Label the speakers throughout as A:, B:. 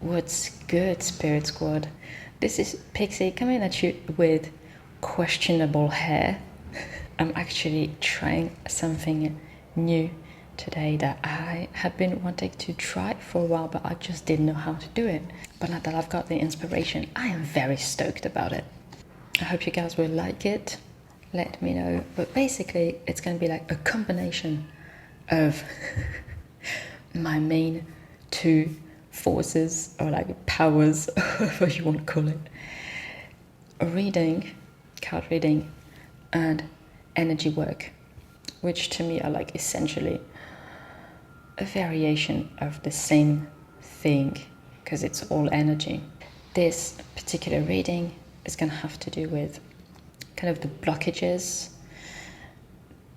A: What's good, Spirit Squad? This is Pixie coming at you with questionable hair. I'm actually trying something new today that I have been wanting to try for a while, but I just didn't know how to do it. But now that I've got the inspiration, I am very stoked about it. I hope you guys will like it. Let me know. But basically, it's going to be like a combination of my main two forces, or like powers, whatever you want to call it. Reading, card reading, and energy work, which to me are like essentially a variation of the same thing, because it's all energy. This particular reading is going to have to do with kind of the blockages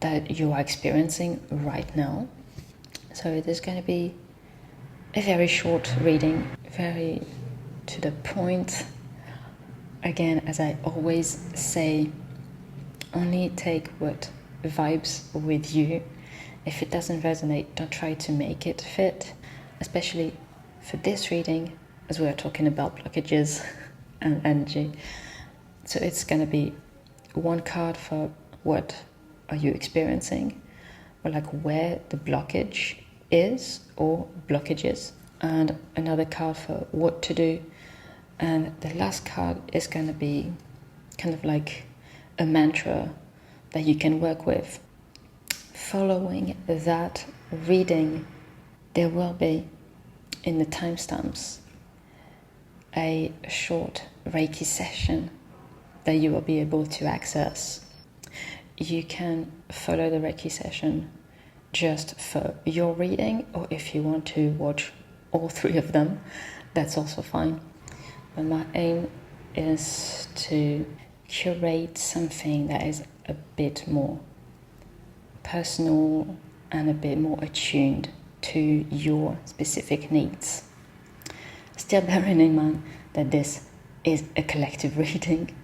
A: that you are experiencing right now. So it is going to be a very short reading, very to the point. Again, as I always say, only take what vibes with you. If it doesn't resonate, don't try to make it fit, especially for this reading, as we are talking about blockages and energy. So it's going to be one card for what are you experiencing, or like where the blockage is or blockages, and another card for what to do, and the last card is going to be kind of like a mantra that you can work with. Following that reading, there will be in the timestamps a short Reiki session that you will be able to access. You can follow the Reiki session just for your reading, or if you want to watch all three of them, that's also fine. But my aim is to curate something that is a bit more personal and a bit more attuned to your specific needs. Still bearing in mind that this is a collective reading,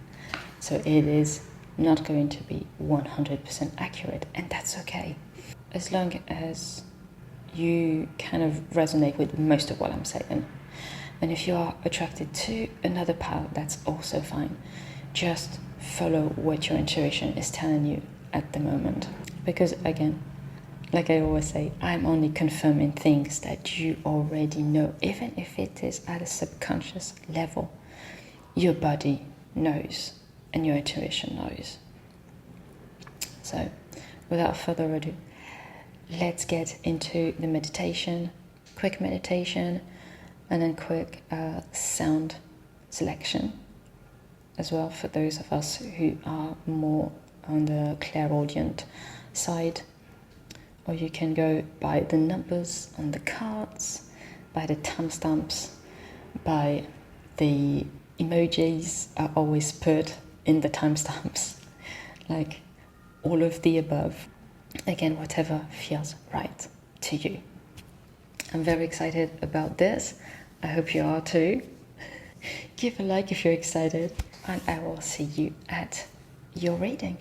A: so it is not going to be 100% accurate, and that's okay. As long as you kind of resonate with most of what I'm saying. And if you are attracted to another power, that's also fine. Just follow what your intuition is telling you at the moment. Because again, like I always say, I'm only confirming things that you already know, even if it is at a subconscious level. Your body knows and your intuition knows. So, without further ado, let's get into the meditation. Quick meditation, and then quick sound selection as well for those of us who are more on the clairaudient side. Or you can go by the numbers on the cards, by the timestamps, by the emojis are always put in the timestamps, like all of the above. Again, whatever feels right to you. I'm very excited about this. I hope you are too. Give a like if you're excited, and I will see you at your reading.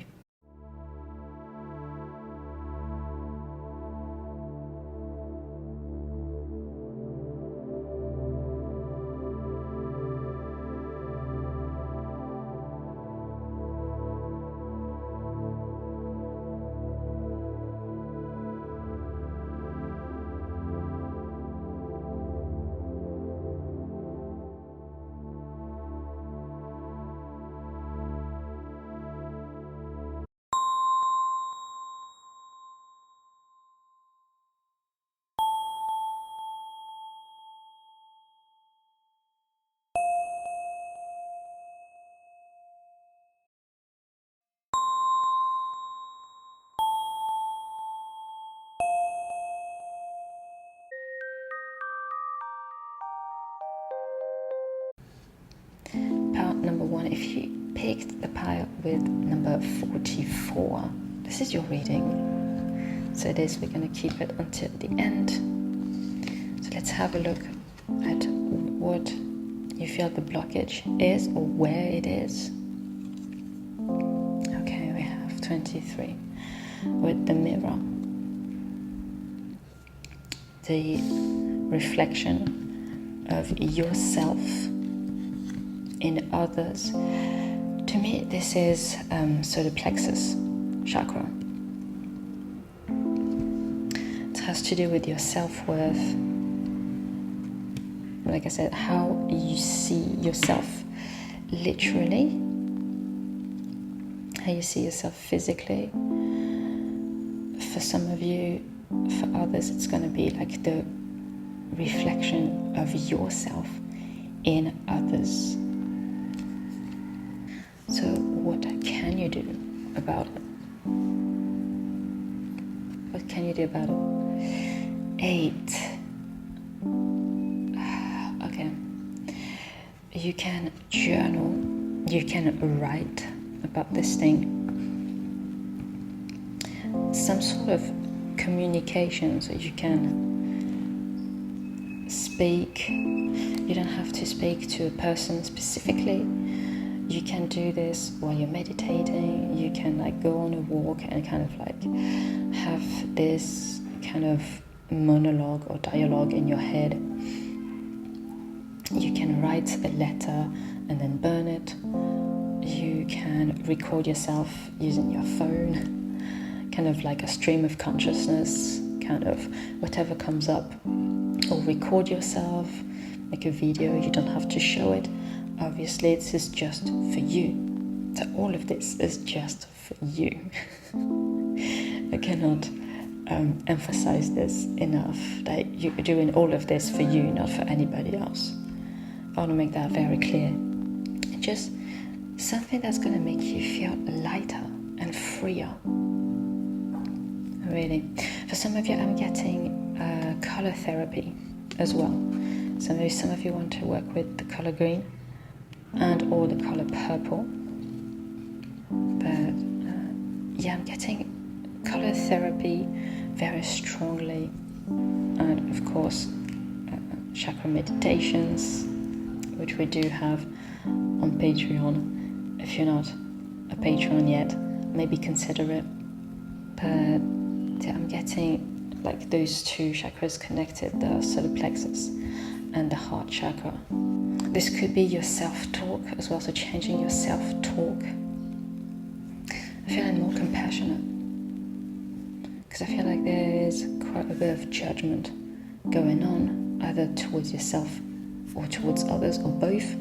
A: Pile number one, if you picked the pile with number 44, this is your reading. So this, we're going to keep it until the end. So let's have a look at what you feel the blockage is, or where it is. Okay, we have 23 with the mirror. The reflection of yourself in others. To me, this is solar plexus chakra. It has to do with your self-worth. Like I said, how you see yourself literally, how you see yourself physically. For some of you, for others, it's going to be like the reflection of yourself in others. So what can you do about it? What can you do about it? 8. Okay. You can journal. You can write about this thing. Some sort of communication, so you can speak. You don't have to speak to a person specifically. You can do this while you're meditating. You can like go on a walk and kind of like have this kind of monologue or dialogue in your head. You can write a letter and then burn it. You can record yourself using your phone, kind of like a stream of consciousness, kind of whatever comes up. Or record yourself, make a video. You don't have to show it. Obviously, this is just for you. So all of this is just for you. I cannot emphasize this enough, that you're doing all of this for you, not for anybody else. I want to make that very clear. Just something that's going to make you feel lighter and freer. Really. For some of you, I'm getting color therapy as well. So maybe some of you want to work with the color green and or the color purple. But yeah, I'm getting color therapy very strongly. And of course, chakra meditations, which we do have on Patreon. If you're not a patron yet, maybe consider it. But yeah, I'm getting like those two chakras connected, the solar plexus and the heart chakra. This could be your self-talk as well, so changing your self-talk. I'm feeling more compassionate because I feel like there is quite a bit of judgment going on, either towards yourself or towards others, or both.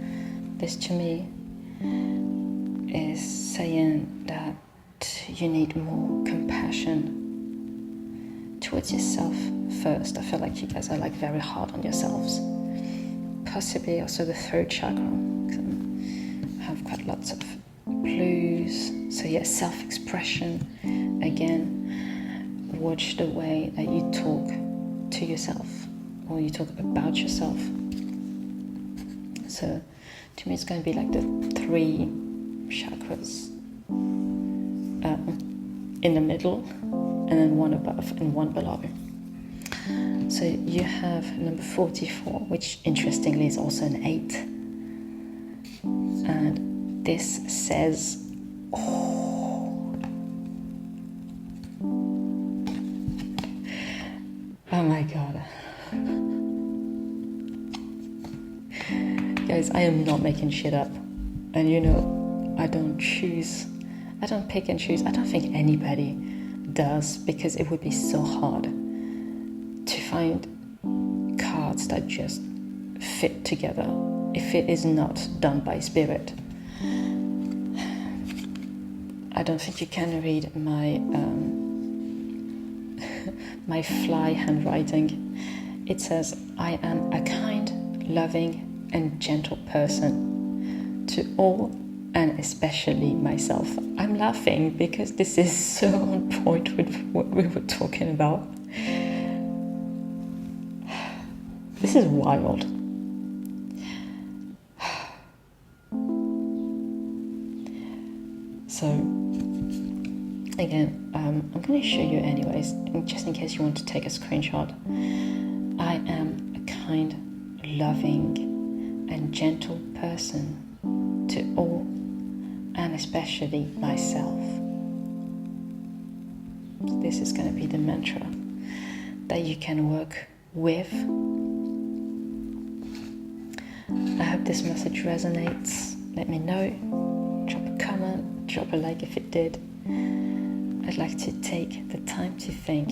A: This to me is saying that you need more compassion towards yourself first. I feel like you guys are like very hard on yourselves. Possibly also the throat chakra. I have quite lots of blues. So yeah, self-expression. Again, watch the way that you talk to yourself or you talk about yourself. So to me it's going to be like the 3 chakras in the middle, and then 1 above and 1 below. So you have number 44, which interestingly is also an 8. And this says, oh my God. Guys, I am not making shit up. And you know, I don't pick and choose. I don't think anybody does, because it would be so hard to find cards that just fit together if it is not done by spirit. I don't think you can read my my fly handwriting. It says, I am a kind, loving and gentle person to all and especially myself. I'm laughing because this is so on point with what we were talking about. This is wild. So, again, I'm going to show you anyways, just in case you want to take a screenshot. I am a kind, loving and gentle person to all and especially myself. This is going to be the mantra that you can work with I hope this message resonates. Let me know. Drop a comment, drop a like if it did. I'd like to take the time to thank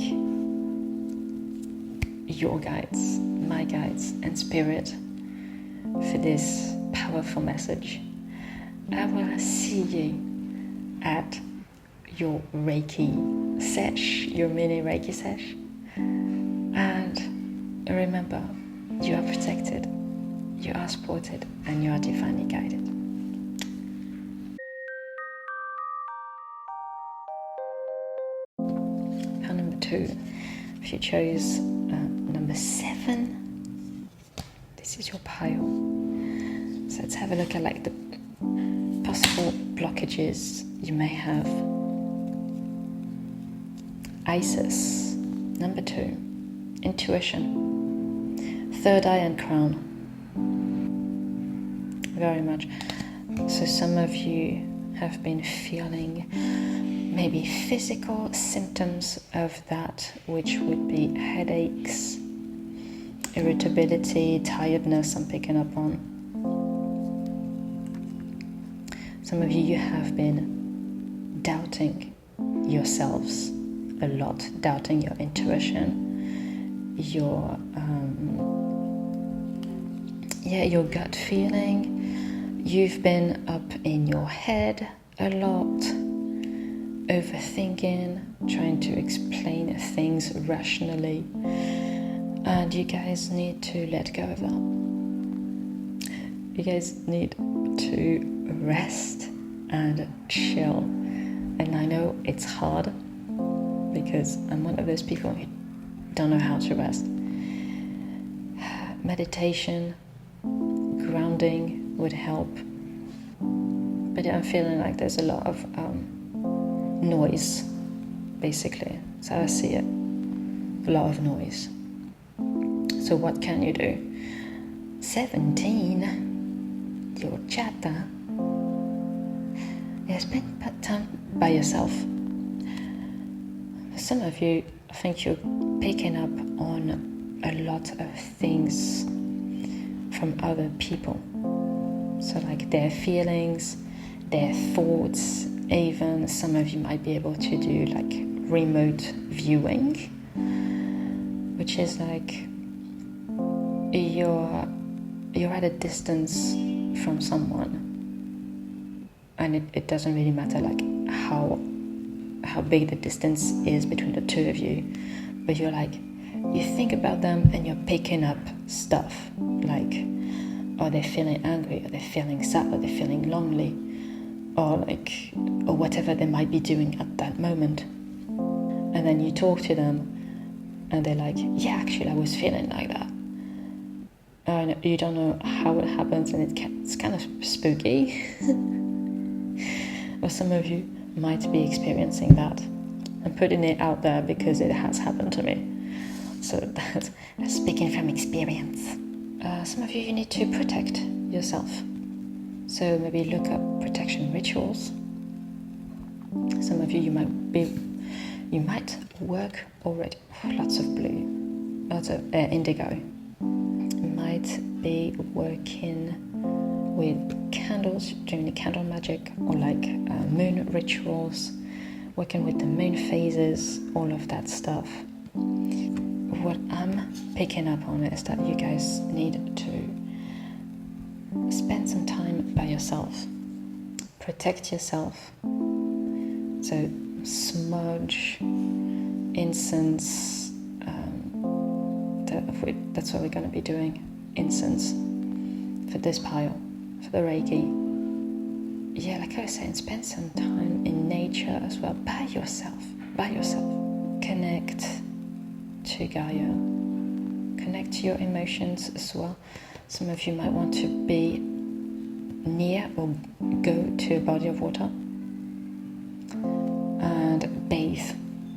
A: your guides, my guides, and spirit for this powerful message. I will see you at your Reiki sesh, your mini Reiki sesh. And remember, you are protected, you are supported, and you are divinely guided. Pile number 2, if you chose number 7, this is your pile. So let's have a look at like the possible blockages you may have. Isis, number 2, intuition, third eye and crown. Very much. So some of you have been feeling maybe physical symptoms of that, which would be headaches, irritability, tiredness I'm picking up on. Some of you have been doubting yourselves a lot, doubting your intuition, your gut feeling. You've been up in your head a lot, overthinking, trying to explain things rationally, and you guys need to let go of that. You guys need to rest and chill. And I know it's hard because I'm one of those people who don't know how to rest. Meditation, grounding would help, but I'm feeling like there's a lot of noise, basically. So I see it, a lot of noise. So what can you do? 17, your chapter. Yeah, spend time by yourself. For some of you, I think you're picking up on a lot of things from other people. So like their feelings, their thoughts, even some of you might be able to do like remote viewing, which is like you're at a distance from someone, and it doesn't really matter like how big the distance is between the two of you, but you're like, you think about them and you're picking up stuff like, are they feeling angry, are they feeling sad, are they feeling lonely, or whatever they might be doing at that moment. And then you talk to them and they're like, yeah, actually I was feeling like that. And you don't know how it happens, and it's kind of spooky. Or some of you might be experiencing that. I'm putting it out there because it has happened to me. So that's speaking from experience. Some of you need to protect yourself. So maybe look up protection rituals. Some of you might work already. Lots of blue, lots of indigo. You might be working with candles, doing the candle magic, or like moon rituals, working with the moon phases, all of that stuff. What I'm picking up on is that you guys need to spend some time by yourself. Protect yourself. So smudge, incense, that's what we're going to be doing. Incense for this pile, for the Reiki. Yeah, like I was saying, spend some time in nature as well, by yourself. Connect to Gaia. Connect to your emotions as well. Some of you might want to be near or go to a body of water and bathe.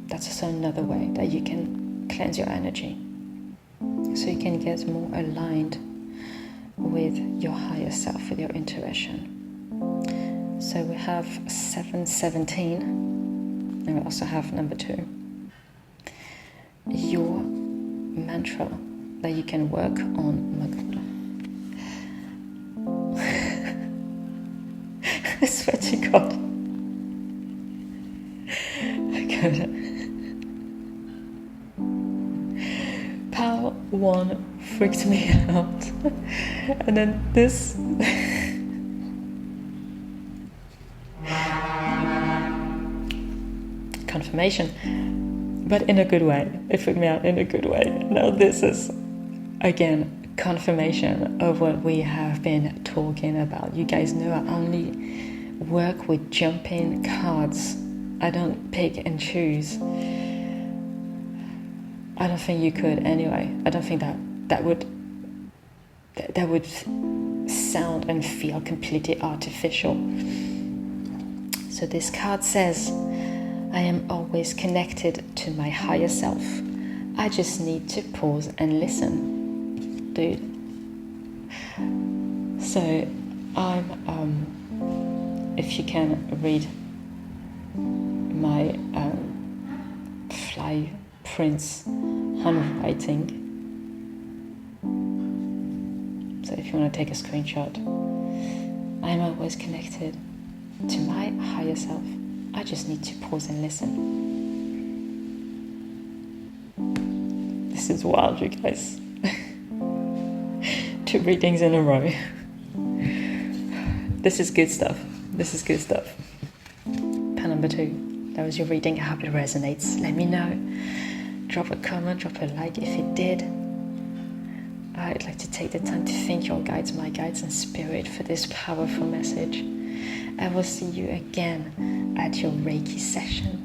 A: That's also another way that you can cleanse your energy, so you can get more aligned with your higher self, with your intuition. So we have 717, and we also have number 2. Your mantra that you can work on. Oh my God. God. Good. Pile 1 freaked me out. And then this... confirmation. But in a good way. It freaked me out in a good way. Now this is, again, confirmation of what we have been talking about. You guys know I only work with jumping cards. I don't pick and choose. I don't think you could anyway. I don't think that would sound and feel completely artificial. So this card says, I am always connected to my higher self. I just need to pause and listen. Dude. So I'm, if you can read my fly prints handwriting. So if you want to take a screenshot, I'm always connected to my higher self. I just need to pause and listen. This is wild, you guys. 2 readings in a row. This is good stuff. This is good stuff. Pen number 2. That was your reading. I hope it resonates. Let me know. Drop a comment, drop a like if it did. I'd like to take the time to thank your guides, my guides and spirit for this powerful message. I will see you again at your Reiki session.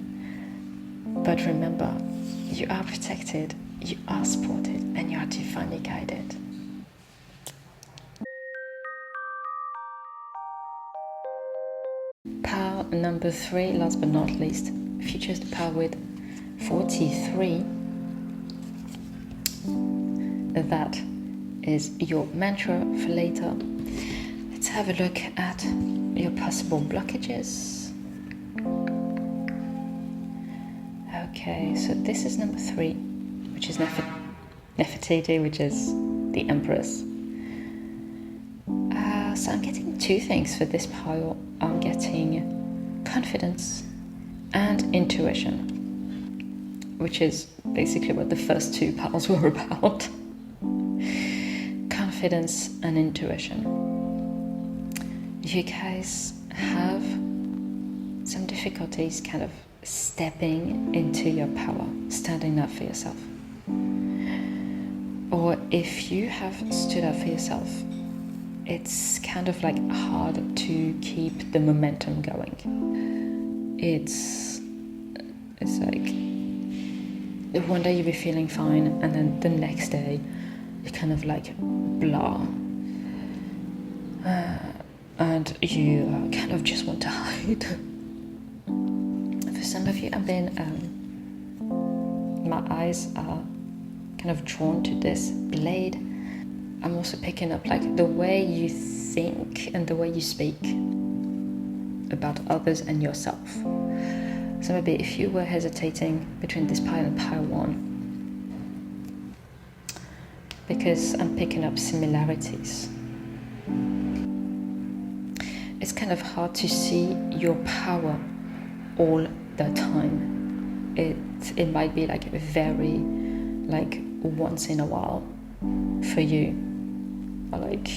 A: But remember, you are protected, you are supported, and you are divinely guided. Pile number 3, last but not least. If you chose the pile with 43, that is your mantra for later. Let's have a look at your possible blockages. Okay, so this is number 3, which is Nefertiti, which is the Empress. So I'm getting 2 things for this pile. I'm getting confidence and intuition, which is basically what the first 2 piles were about. Confidence and intuition. You guys have some difficulties kind of stepping into your power, standing up for yourself. Or if you have stood up for yourself, it's kind of like hard to keep the momentum going. It's like one day you'll be feeling fine, and then the next day you're kind of like blah. And you kind of just want to hide. For some of you, my eyes are kind of drawn to this blade. I'm also picking up like the way you think and the way you speak about others and yourself. So maybe if you were hesitating between this pile and pile 1, because I'm picking up similarities. It's kind of hard to see your power all the time. It might be like very like once in a while for you, or like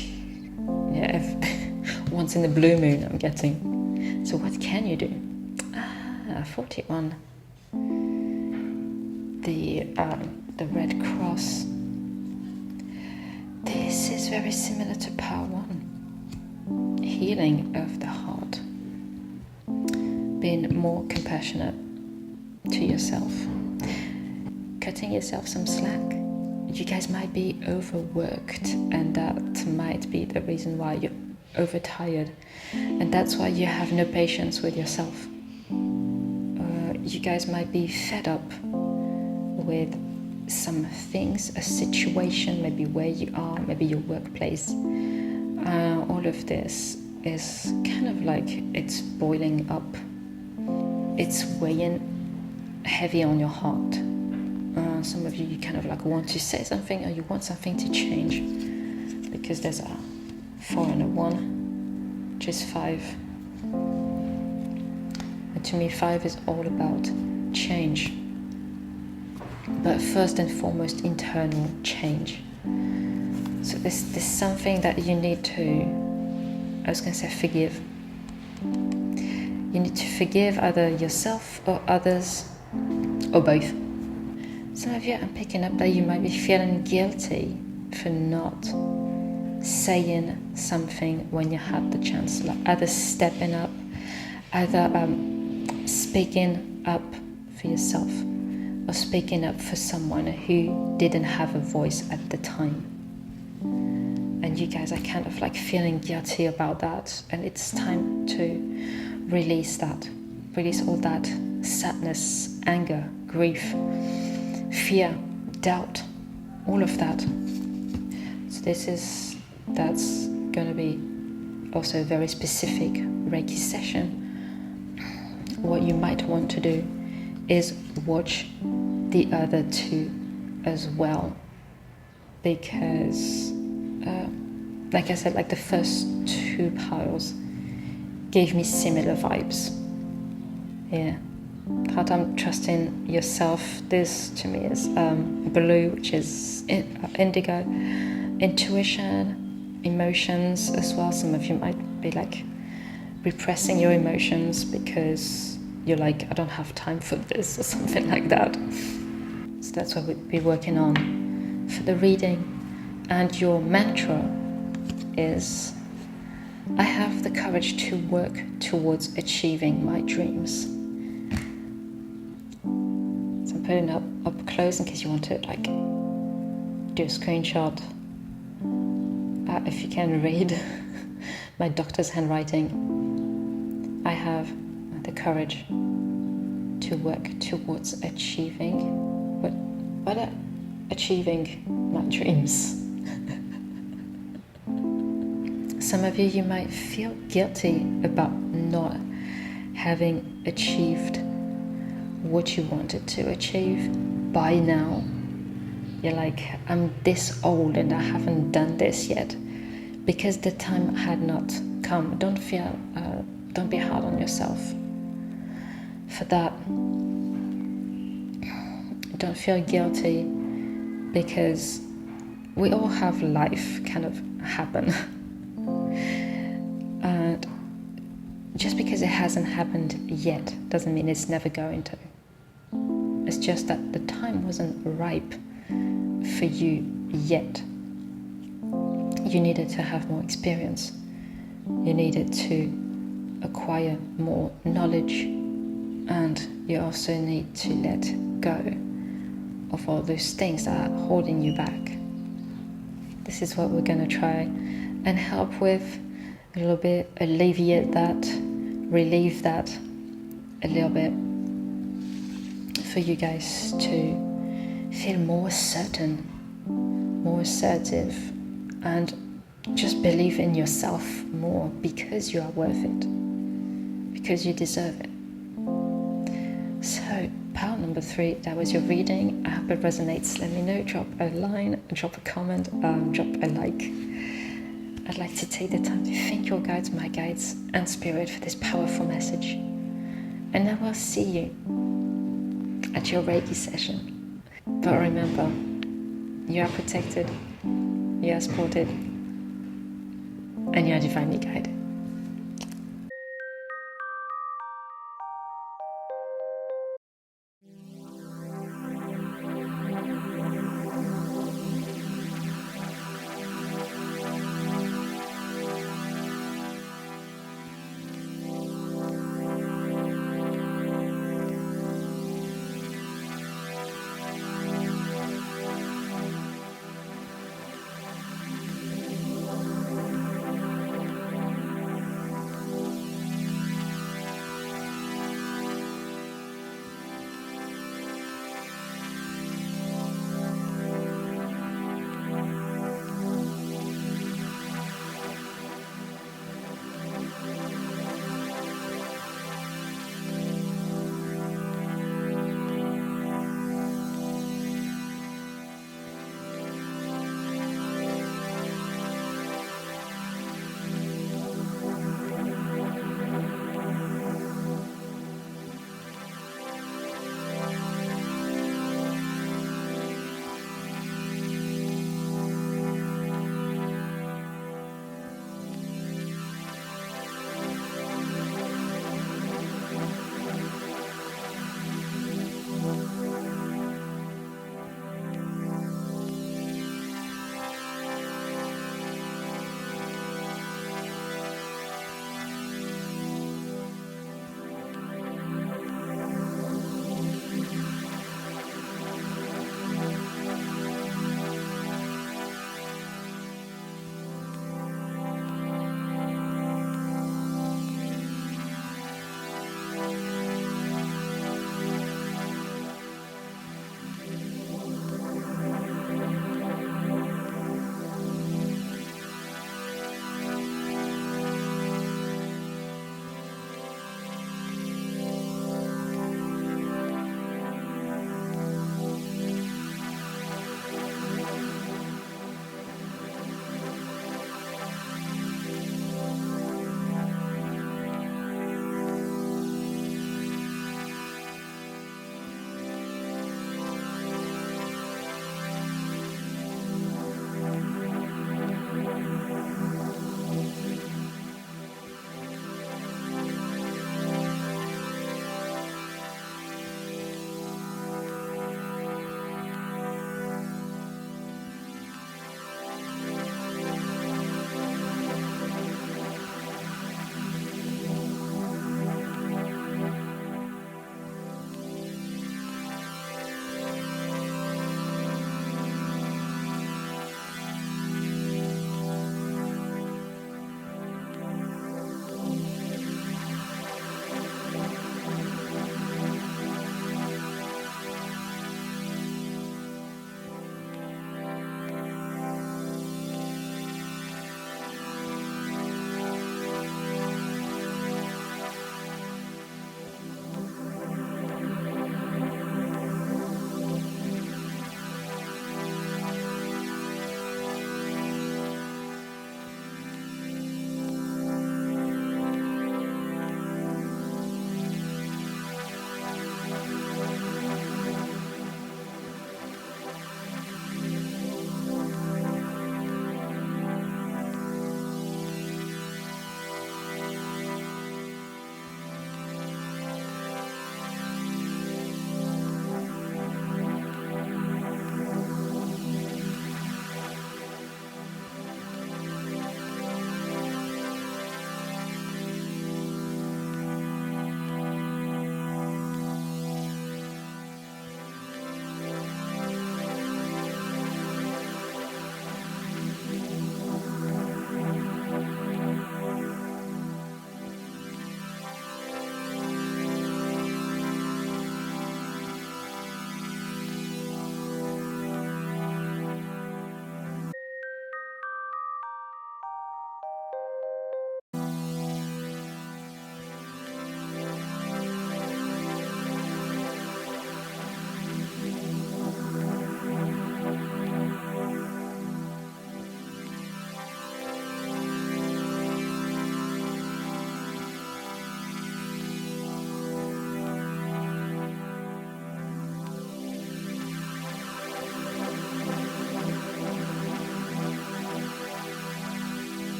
A: once in the blue moon I'm getting. So what can you do? 41. The Red Cross. This is very similar to power 1. Healing of the heart. Being more compassionate to yourself. Cutting yourself some slack. You guys might be overworked, and that might be the reason why you're overtired, and that's why you have no patience with yourself. You guys might be fed up with some things, a situation, maybe where you are, maybe your workplace. All of this is kind of like it's boiling up. It's weighing heavy on your heart. Some of you kind of like want to say something, or you want something to change, because there's a 4 and a 1, which is 5. And to me, 5 is all about change. But first and foremost, internal change. So there's something that you need to, I was going to say forgive. You need to forgive either yourself or others, or both. Some of you, I'm picking up that you might be feeling guilty for not saying something when you had the chance, like either stepping up, either speaking up for yourself, or speaking up for someone who didn't have a voice at the time. And you guys are kind of like feeling guilty about that, and it's time to release that. Release all that sadness, anger, grief, fear, doubt, all of that. So that's going to be also a very specific Reiki session. What you might want to do is watch the other two as well, because like I said, like the first 2 piles gave me similar vibes. Yeah. Hard time trusting yourself. This to me is blue, which is indigo. Intuition, emotions as well. Some of you might be like repressing your emotions because you're like, I don't have time for this, or something like that. So that's what we'll be working on for the reading. And your mantra is, I have the courage to work towards achieving my dreams. So I'm putting it up close in case you want to like do a screenshot. If you can read my doctor's handwriting. I have the courage to work towards achieving achieving my dreams. Some of you might feel guilty about not having achieved what you wanted to achieve by now. You're like, I'm this old and I haven't done this yet because the time had not come. Don't be hard on yourself for that. Don't feel guilty, because we all have life kind of happen. And just because it hasn't happened yet doesn't mean it's never going to. It's just that the time wasn't ripe for you yet. You needed to have more experience. You needed to acquire more knowledge, and you also need to let go of all those things that are holding you back. This is what we're going to try and help with a little bit, alleviate that, relieve that a little bit, for you guys to feel more certain, more assertive, and just believe in yourself more, because you are worth it, because you deserve it. So pile number 3, that was your reading. I hope it resonates. Let me know, drop a line, drop a comment, drop a like. I'd like to take the time to thank your guides, my guides, and spirit for this powerful message. And I will see you at your Reiki session. But remember, you are protected, you are supported, and you are divinely guided.